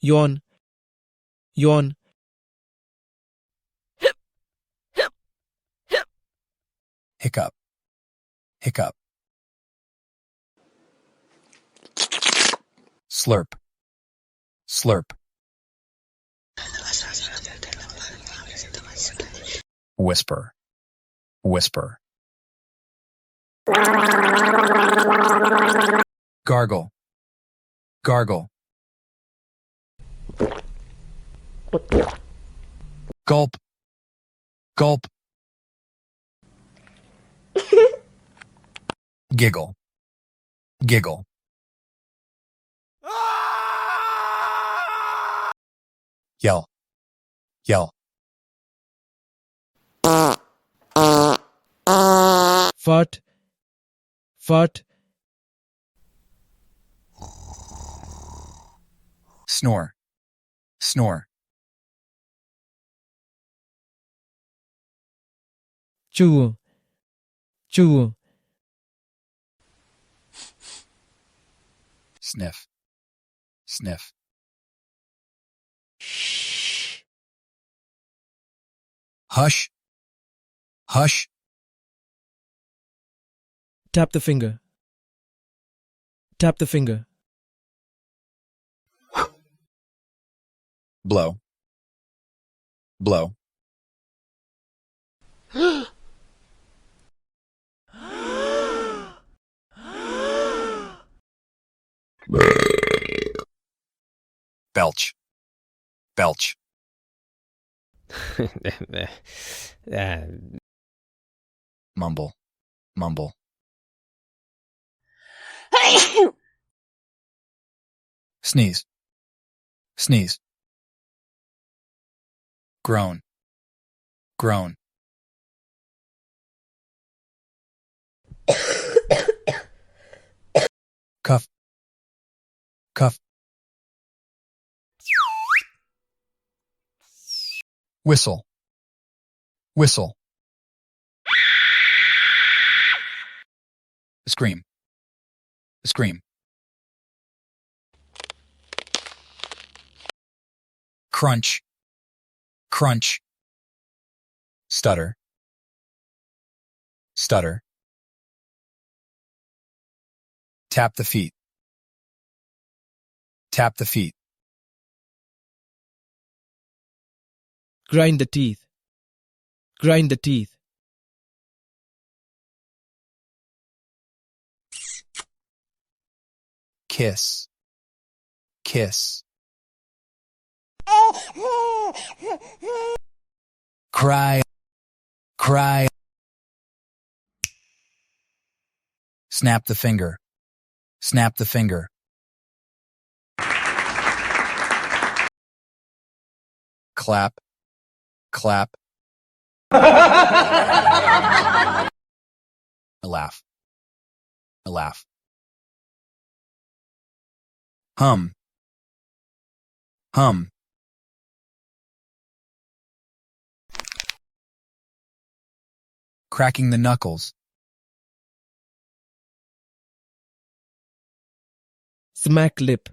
yawn, yawn, hiccup, hiccup, slurp, slurp, whisper, whisper, gargle, gargle, gulp, gulp, giggle, giggle, yell, yell, fart, fart, snore, snore, chew, chew, sniff, sniff, hush, hush, tap the finger, tap the finger, blow, blow, belch, belch, mumble, mumble, sneeze, sneeze, groan, groan, cuff, cuff, whistle, whistle, scream, scream, crunch, crunch, stutter, stutter, tap the feet, tap the feet, grind the teeth, grind the teeth, kiss, kiss, cry, cry, snap the finger, snap the finger, clap, clap, laugh, laugh, hum, hum, cracking the knuckles, smack lip,